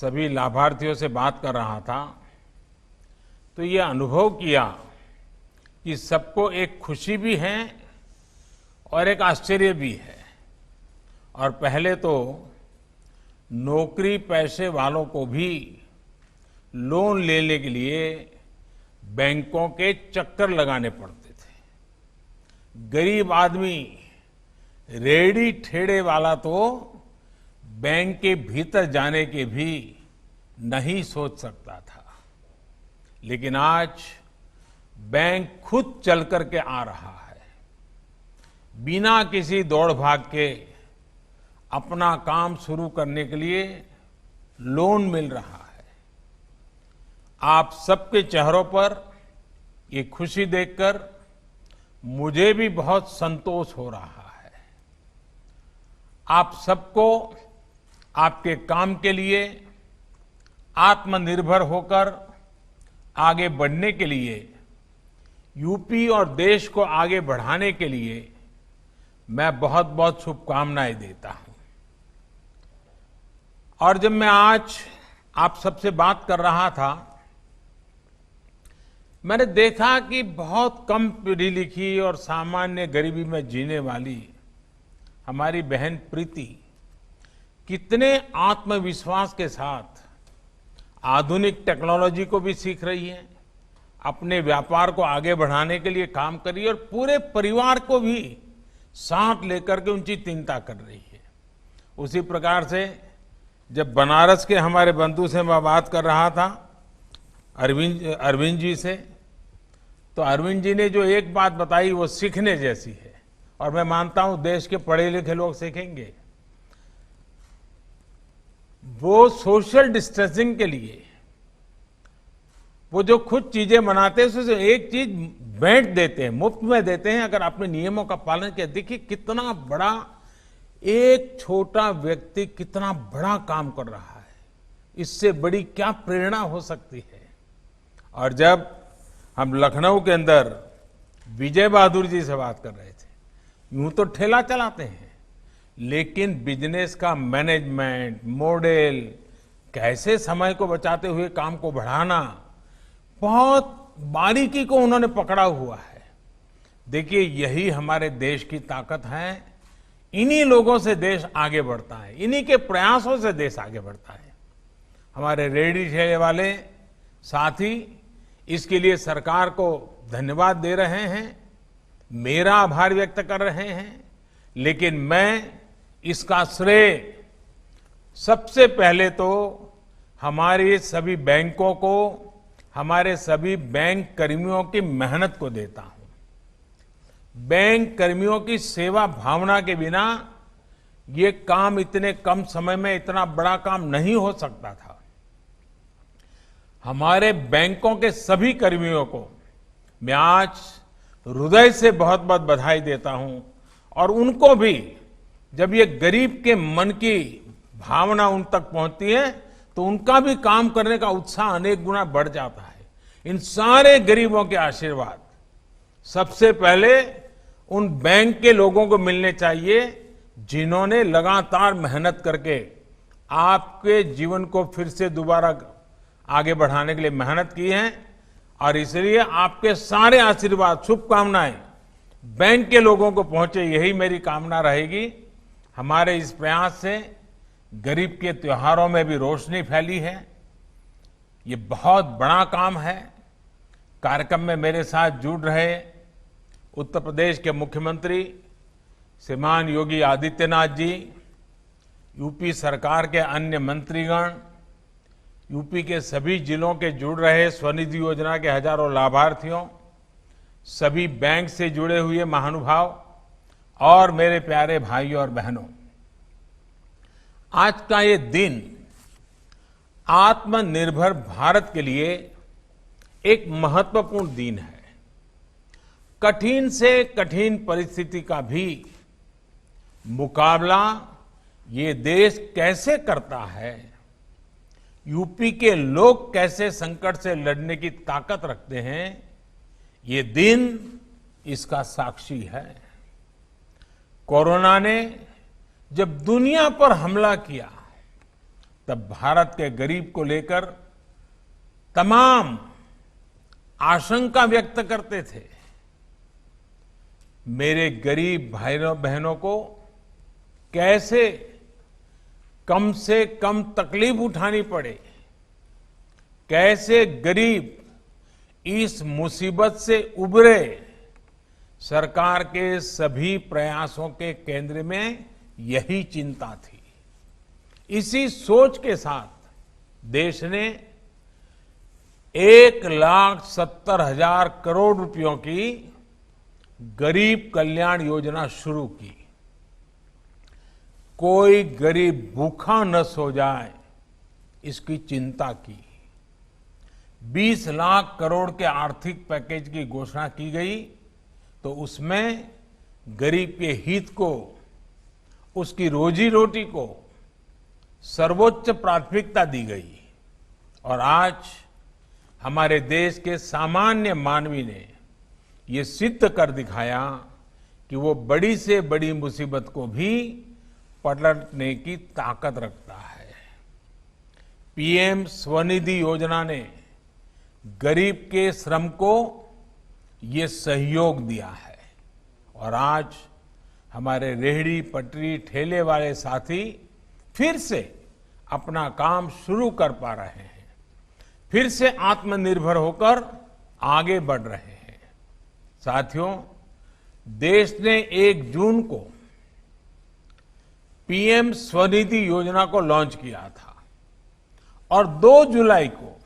सभी लाभार्थियों से बात कर रहा था तो ये अनुभव किया कि सबको एक खुशी भी है और एक आश्चर्य भी है। और पहले तो नौकरी पैसे वालों को भी लोन लेने के लिए बैंकों के चक्कर लगाने पड़ते थे। गरीब आदमी, रेडी ठेड़े वाला तो बैंक के भीतर जाने के भी नहीं सोच सकता था। लेकिन आज बैंक खुद चल करके आ रहा है। बिना किसी दौड़ भाग के अपना काम शुरू करने के लिए लोन मिल रहा है। आप सबके चेहरों पर ये खुशी देखकर मुझे भी बहुत संतोष हो रहा है। आप सबको आपके काम के लिए आत्मनिर्भर होकर आगे बढ़ने के लिए, यूपी और देश को आगे बढ़ाने के लिए मैं बहुत बहुत शुभकामनाएं देता हूं। और जब मैं आज आप सबसे बात कर रहा था, मैंने देखा कि बहुत कम पढ़ी लिखी और सामान्य गरीबी में जीने वाली हमारी बहन प्रीति कितने आत्मविश्वास के साथ आधुनिक टेक्नोलॉजी को भी सीख रही है, अपने व्यापार को आगे बढ़ाने के लिए काम कर रही है और पूरे परिवार को भी साथ लेकर के उनकी चिंता कर रही है। उसी प्रकार से जब बनारस के हमारे बंधु से मैं बात कर रहा था, अरविंद जी से, तो अरविंद जी ने जो एक बात बताई वो सीखने जैसी है और मैं मानता हूं देश के पढ़े लिखे लोग सीखेंगे। वो सोशल डिस्टेंसिंग के लिए वो जो खुद चीजें बनाते हैं उसमें एक चीज भेंट देते हैं, मुफ्त में देते हैं। अगर आपने नियमों का पालन किया, देखिए कितना बड़ा एक छोटा व्यक्ति कितना बड़ा काम कर रहा है। इससे बड़ी क्या प्रेरणा हो सकती है। और जब हम लखनऊ के अंदर विजय बहादुर जी से बात कर रहे थे, यूं तो ठेला चलाते हैं लेकिन बिजनेस का मैनेजमेंट मॉडल, कैसे समय को बचाते हुए काम को बढ़ाना, बहुत बारीकी को उन्होंने पकड़ा हुआ है। देखिए यही हमारे देश की ताकत है। इन्हीं लोगों से देश आगे बढ़ता है, इन्हीं के प्रयासों से देश आगे बढ़ता है। हमारे रेहड़ी ठेले वाले साथी इसके लिए सरकार को धन्यवाद दे रहे हैं, मेरा आभार व्यक्त कर रहे हैं। लेकिन मैं इसका श्रेय सबसे पहले तो हमारे सभी बैंकों को, हमारे सभी बैंक कर्मियों की मेहनत को देता हूं। बैंक कर्मियों की सेवा भावना के बिना ये काम इतने कम समय में इतना बड़ा काम नहीं हो सकता था। हमारे बैंकों के सभी कर्मियों को मैं आज हृदय से बहुत बहुत बधाई देता हूं। और उनको भी जब ये गरीब के मन की भावना उन तक पहुंचती है तो उनका भी काम करने का उत्साह अनेक गुना बढ़ जाता है। इन सारे गरीबों के आशीर्वाद सबसे पहले उन बैंक के लोगों को मिलने चाहिए जिन्होंने लगातार मेहनत करके आपके जीवन को फिर से दोबारा आगे बढ़ाने के लिए मेहनत की है। और इसलिए आपके सारे आशीर्वाद, शुभकामनाएं बैंक के लोगों को पहुंचे, यही मेरी कामना रहेगी। हमारे इस प्रयास से गरीब के त्योहारों में भी रोशनी फैली है। ये बहुत बड़ा काम है। कार्यक्रम में मेरे साथ जुड़ रहे उत्तर प्रदेश के मुख्यमंत्री श्रीमान योगी आदित्यनाथ जी, यूपी सरकार के अन्य मंत्रीगण, यूपी के सभी जिलों के जुड़ रहे स्वनिधि योजना के हजारों लाभार्थियों, सभी बैंक से जुड़े हुए महानुभाव और मेरे प्यारे भाइयों और बहनों, आज का ये दिन आत्मनिर्भर भारत के लिए एक महत्वपूर्ण दिन है। कठिन से कठिन परिस्थिति का भी मुकाबला ये देश कैसे करता है, यूपी के लोग कैसे संकट से लड़ने की ताकत रखते हैं, ये दिन इसका साक्षी है। कोरोना ने जब दुनिया पर हमला किया तब भारत के गरीब को लेकर तमाम आशंका व्यक्त करते थे। मेरे गरीब भाइयों बहनों को कैसे कम से कम तकलीफ उठानी पड़े, कैसे गरीब इस मुसीबत से उबरे, सरकार के सभी प्रयासों के केंद्र में यही चिंता थी। इसी सोच के साथ देश ने 1,70,000 करोड़ रुपयों की गरीब कल्याण योजना शुरू की। कोई गरीब भूखा न सो जाए, इसकी चिंता की। 20 लाख करोड़ के आर्थिक पैकेज की घोषणा की गई तो उसमें गरीब के हित को, उसकी रोजी रोटी को सर्वोच्च प्राथमिकता दी गई। और आज हमारे देश के सामान्य मानवी ने ये सिद्ध कर दिखाया कि वो बड़ी से बड़ी मुसीबत को भी पलटने की ताकत रखता है। पीएम स्वनिधि योजना ने गरीब के श्रम को ये सहयोग दिया है और आज हमारे रेहड़ी पटरी ठेले वाले साथी फिर से अपना काम शुरू कर पा रहे हैं, फिर से आत्मनिर्भर होकर आगे बढ़ रहे हैं। साथियों, देश ने 1 जून को पीएम स्वनिधि योजना को लॉन्च किया था और 2 जुलाई को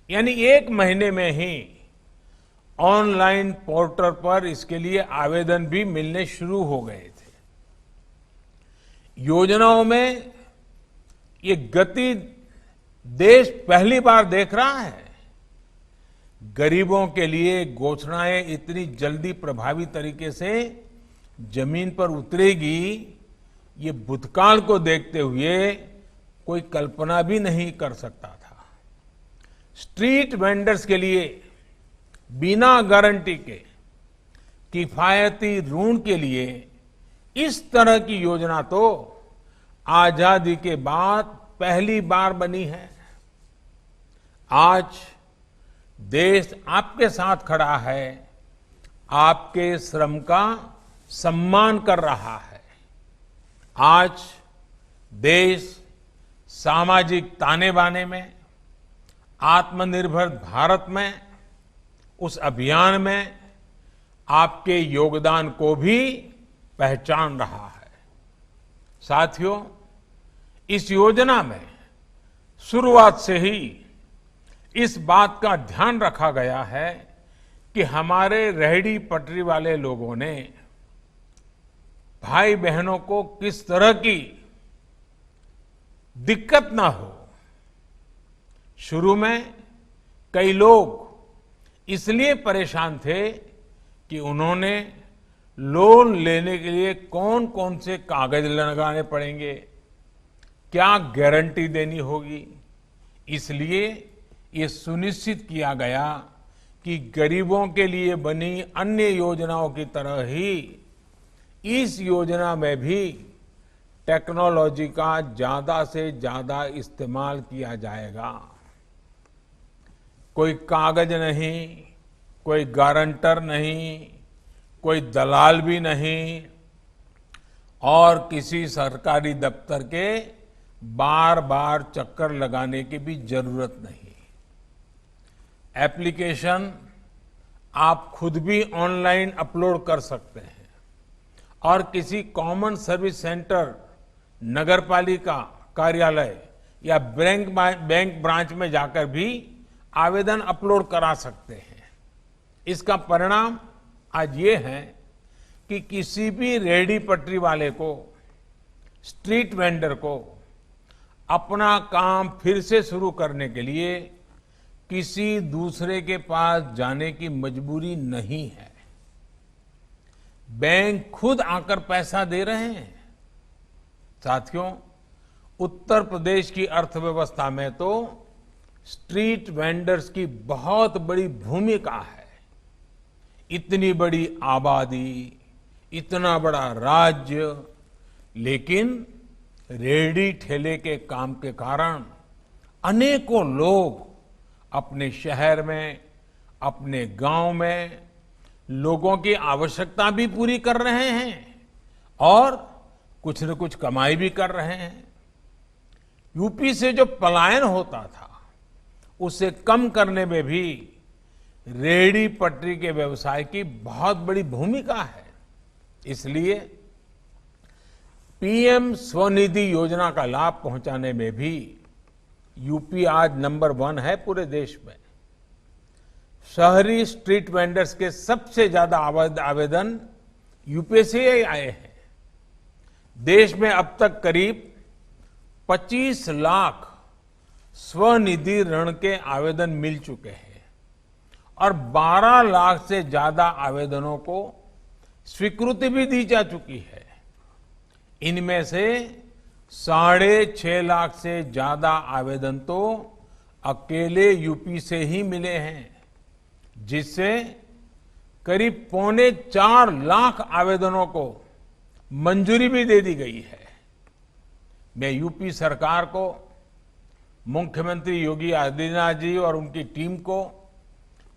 यानी 1 महीने में ही ऑनलाइन पोर्टल पर इसके लिए आवेदन भी मिलने शुरू हो गए थे। योजनाओं में ये गति देश पहली बार देख रहा है। गरीबों के लिए घोषणाएं इतनी जल्दी प्रभावी तरीके से जमीन पर उतरेगी, ये भूतकाल को देखते हुए कोई कल्पना भी नहीं कर सकता था। स्ट्रीट वेंडर्स के लिए बिना गारंटी के किफायती ऋण के लिए इस तरह की योजना तो आजादी के बाद पहली बार बनी है। आज देश आपके साथ खड़ा है, आपके श्रम का सम्मान कर रहा है। आज देश सामाजिक ताने बाने में, आत्मनिर्भर भारत में, उस अभियान में आपके योगदान को भी पहचान रहा है। साथियों, इस योजना में शुरुआत से ही इस बात का ध्यान रखा गया है कि हमारे रेहड़ी पटरी वाले लोगों ने, भाई बहनों को किस तरह की दिक्कत ना हो। शुरू में कई लोग इसलिए परेशान थे कि उन्होंने लोन लेने के लिए कौन कौन से कागज लगाने पड़ेंगे, क्या गारंटी देनी होगी। इसलिए ये सुनिश्चित किया गया कि गरीबों के लिए बनी अन्य योजनाओं की तरह ही इस योजना में भी टेक्नोलॉजी का ज्यादा से ज्यादा इस्तेमाल किया जाएगा। कोई कागज नहीं, कोई गारंटर नहीं, कोई दलाल भी नहीं और किसी सरकारी दफ्तर के बार बार चक्कर लगाने की भी जरूरत नहीं। एप्लीकेशन आप खुद भी ऑनलाइन अपलोड कर सकते हैं और किसी कॉमन सर्विस सेंटर, नगरपालिका कार्यालय या बैंक ब्रांच में जाकर भी आवेदन अपलोड करा सकते हैं। इसका परिणाम आज ये है कि किसी भी रेहड़ी पटरी वाले को, स्ट्रीट वेंडर को अपना काम फिर से शुरू करने के लिए किसी दूसरे के पास जाने की मजबूरी नहीं है। बैंक खुद आकर पैसा दे रहे हैं। साथियों, उत्तर प्रदेश की अर्थव्यवस्था में तो स्ट्रीट वेंडर्स की बहुत बड़ी भूमिका है। इतनी बड़ी आबादी, इतना बड़ा राज्य, लेकिन रेहड़ी ठेले के काम के कारण अनेकों लोग अपने शहर में, अपने गांव में लोगों की आवश्यकता भी पूरी कर रहे हैं और कुछ न कुछ कमाई भी कर रहे हैं। यूपी से जो पलायन होता था उसे कम करने में भी रेहड़ी पटरी के व्यवसाय की बहुत बड़ी भूमिका है। इसलिए पीएम स्वनिधि योजना का लाभ पहुंचाने में भी यूपी आज नंबर 1 है पूरे देश में। शहरी स्ट्रीट वेंडर्स के सबसे ज्यादा आवेदन यूपी से ही आए हैं। देश में अब तक करीब 25 लाख स्वनिधि ऋण के आवेदन मिल चुके हैं और 12 लाख से ज्यादा आवेदनों को स्वीकृति भी दी जा चुकी है। इनमें से 6.5 लाख से ज्यादा आवेदन तो अकेले यूपी से ही मिले हैं, जिससे करीब 3.25 लाख आवेदनों को मंजूरी भी दे दी गई है। मैं यूपी सरकार को, मुख्यमंत्री योगी आदित्यनाथ जी और उनकी टीम को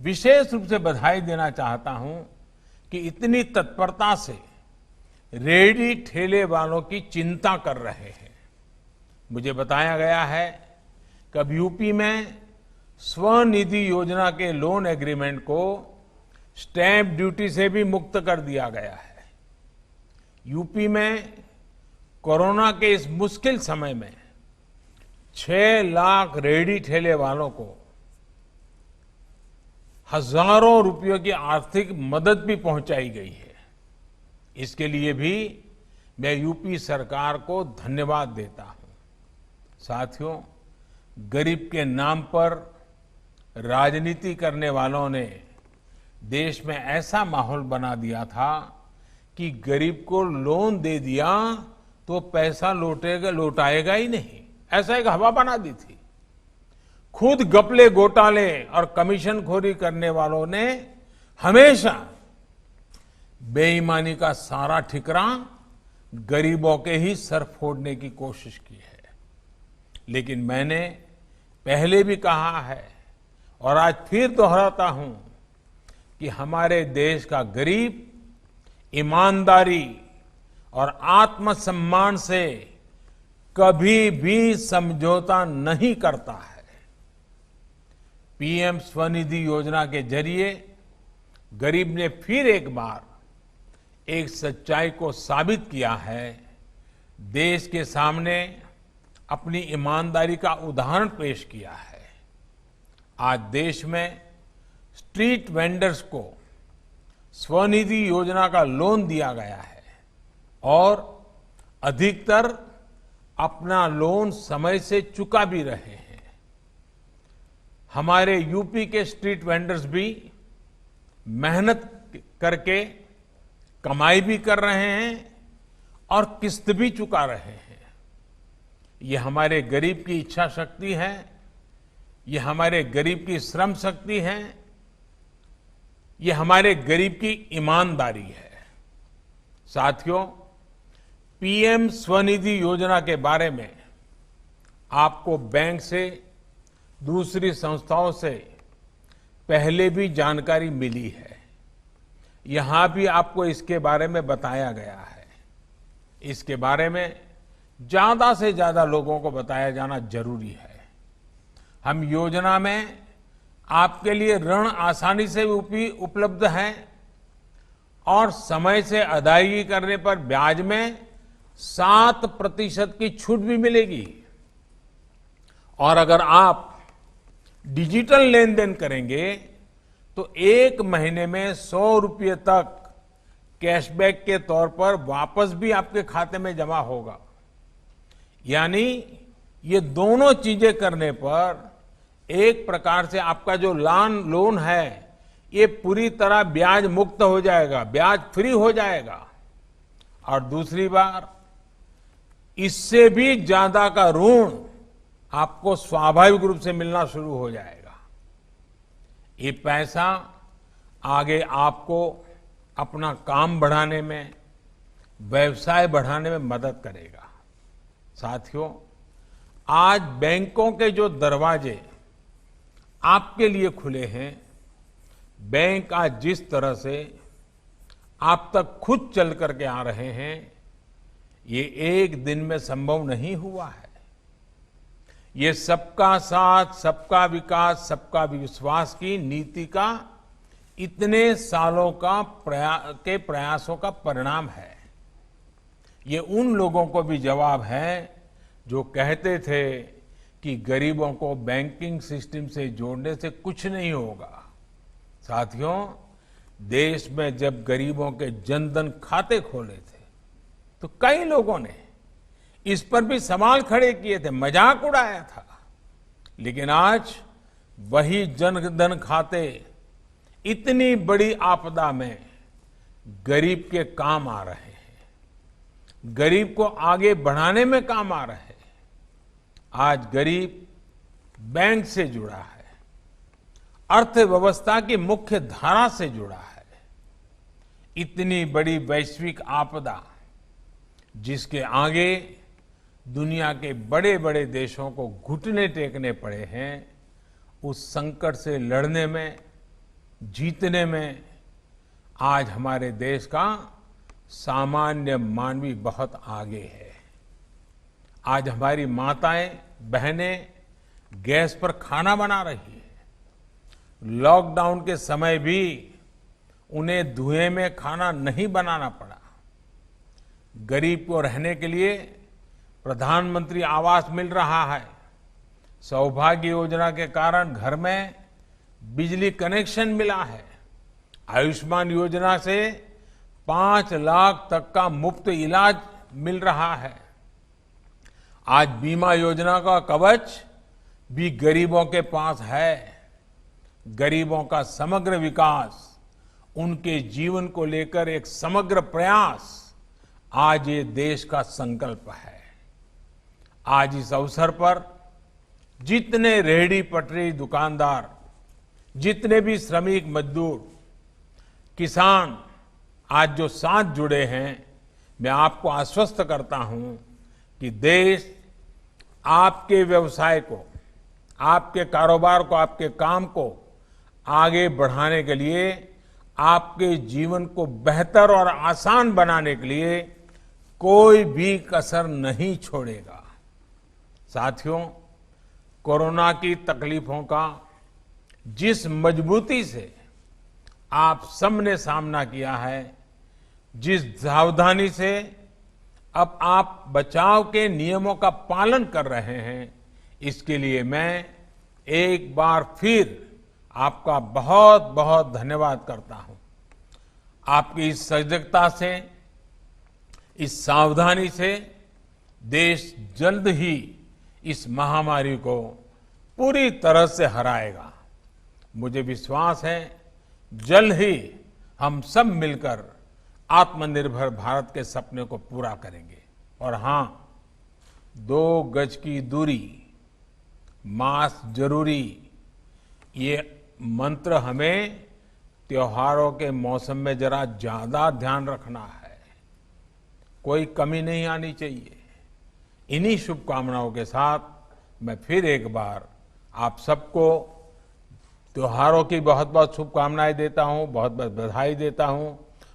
विशेष रूप से बधाई देना चाहता हूं कि इतनी तत्परता से रेहड़ी ठेले वालों की चिंता कर रहे हैं। मुझे बताया गया है कि अब यूपी में स्वनिधि योजना के लोन एग्रीमेंट को स्टैंप ड्यूटी से भी मुक्त कर दिया गया है। यूपी में कोरोना के इस मुश्किल समय में 6 लाख रेहड़ी ठेले वालों को हजारों रुपयों की आर्थिक मदद भी पहुंचाई गई है। इसके लिए भी मैं यूपी सरकार को धन्यवाद देता हूं। साथियों, गरीब के नाम पर राजनीति करने वालों ने देश में ऐसा माहौल बना दिया था कि गरीब को लोन दे दिया तो पैसा लौटाएगा ही नहीं, ऐसा एक हवा बना दी थी। खुद घपले, घोटाले और कमीशनखोरी करने वालों ने हमेशा बेईमानी का सारा ठिकरा गरीबों के ही सर फोड़ने की कोशिश की है। लेकिन मैंने पहले भी कहा है और आज फिर दोहराता हूं कि हमारे देश का गरीब ईमानदारी और आत्मसम्मान से कभी भी समझौता नहीं करता है। पीएम स्वनिधि योजना के जरिए गरीब ने फिर एक बार एक सच्चाई को साबित किया है, देश के सामने अपनी ईमानदारी का उदाहरण पेश किया है। आज देश में स्ट्रीट वेंडर्स को स्वनिधि योजना का लोन दिया गया है और अधिकतर अपना लोन समय से चुका भी रहे हैं। हमारे यूपी के स्ट्रीट वेंडर्स भी मेहनत करके कमाई भी कर रहे हैं और किस्त भी चुका रहे हैं। ये हमारे गरीब की इच्छा शक्ति है, ये हमारे गरीब की श्रम शक्ति है, ये हमारे गरीब की ईमानदारी है। साथियों, पीएम स्वनिधि योजना के बारे में आपको बैंक से, दूसरी संस्थाओं से पहले भी जानकारी मिली है। यहां भी आपको इसके बारे में बताया गया है। इसके बारे में ज्यादा से ज्यादा लोगों को बताया जाना जरूरी है। हम योजना में आपके लिए ऋण आसानी से उपलब्ध है और समय से अदायगी करने पर ब्याज में 7% की छूट भी मिलेगी। और अगर आप डिजिटल लेन देन करेंगे तो 1 महीने में 100 रुपये तक कैशबैक के तौर पर वापस भी आपके खाते में जमा होगा। यानी ये दोनों चीजें करने पर एक प्रकार से आपका जो लोन है ये पूरी तरह ब्याज मुक्त हो जाएगा, ब्याज फ्री हो जाएगा। और दूसरी बार इससे भी ज्यादा का ऋण आपको स्वाभाविक रूप से मिलना शुरू हो जाएगा। ये पैसा आगे आपको अपना काम बढ़ाने में, व्यवसाय बढ़ाने में मदद करेगा। साथियों, आज बैंकों के जो दरवाजे आपके लिए खुले हैं, बैंक आज जिस तरह से आप तक खुद चल करके आ रहे हैं, ये एक दिन में संभव नहीं हुआ है। ये सबका साथ, सबका विकास, सबका विश्वास की नीति का इतने सालों का प्रयासों का परिणाम है। ये उन लोगों को भी जवाब है जो कहते थे कि गरीबों को बैंकिंग सिस्टम से जोड़ने से कुछ नहीं होगा। साथियों, देश में जब गरीबों के जनधन खाते खोले थे तो कई लोगों ने इस पर भी सवाल खड़े किए थे, मजाक उड़ाया था। लेकिन आज वही जनधन खाते इतनी बड़ी आपदा में गरीब के काम आ रहे हैं, गरीब को आगे बढ़ाने में काम आ रहे हैं। आज गरीब बैंक से जुड़ा है, अर्थव्यवस्था की मुख्य धारा से जुड़ा है। इतनी बड़ी वैश्विक आपदा जिसके आगे दुनिया के बड़े बड़े देशों को घुटने टेकने पड़े हैं, उस संकट से लड़ने में, जीतने में आज हमारे देश का सामान्य मानवी बहुत आगे है। आज हमारी माताएं, बहनें गैस पर खाना बना रही है। लॉकडाउन के समय भी उन्हें धुएं में खाना नहीं बनाना पड़ा। गरीब को रहने के लिए प्रधानमंत्री आवास मिल रहा है। सौभाग्य योजना के कारण घर में बिजली कनेक्शन मिला है। आयुष्मान योजना से 5 लाख तक का मुफ्त इलाज मिल रहा है। आज बीमा योजना का कवच भी गरीबों के पास है। गरीबों का समग्र विकास, उनके जीवन को लेकर एक समग्र प्रयास आज ये देश का संकल्प है। आज इस अवसर पर जितने रेहड़ी पटरी दुकानदार, जितने भी श्रमिक मजदूर, किसान आज जो साथ जुड़े हैं, मैं आपको आश्वस्त करता हूं कि देश आपके व्यवसाय को, आपके कारोबार को, आपके काम को आगे बढ़ाने के लिए, आपके जीवन को बेहतर और आसान बनाने के लिए कोई भी कसर नहीं छोड़ेगा। साथियों, कोरोना की तकलीफों का जिस मजबूती से आप सबने सामना किया है, जिस सावधानी से अब आप बचाव के नियमों का पालन कर रहे हैं, इसके लिए मैं एक बार फिर आपका बहुत बहुत धन्यवाद करता हूं। आपकी इस सजगता से, इस सावधानी से देश जल्द ही इस महामारी को पूरी तरह से हराएगा। मुझे विश्वास है जल्द ही हम सब मिलकर आत्मनिर्भर भारत के सपने को पूरा करेंगे। और हां, 2 गज की दूरी, मास्क जरूरी, ये मंत्र हमें त्योहारों के मौसम में जरा ज्यादा ध्यान रखना है। कोई कमी नहीं आनी चाहिए। इन्हीं शुभकामनाओं के साथ मैं फिर एक बार आप सबको त्योहारों की बहुत बहुत शुभकामनाएं देता हूं, बहुत बहुत बधाई देता हूं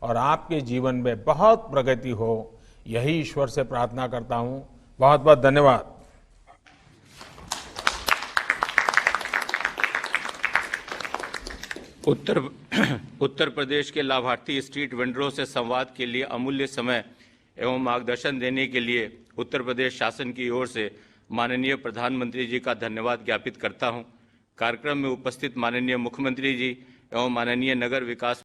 और आपके जीवन में बहुत प्रगति हो, यही ईश्वर से प्रार्थना करता हूं। बहुत बहुत धन्यवाद। उत्तर प्रदेश के लाभार्थी स्ट्रीट वेंडरों से संवाद के लिए अमूल्य समय एवं मार्गदर्शन देने के लिए उत्तर प्रदेश शासन की ओर से माननीय प्रधानमंत्री जी का धन्यवाद ज्ञापित करता हूं। कार्यक्रम में उपस्थित माननीय मुख्यमंत्री जी एवं माननीय नगर विकास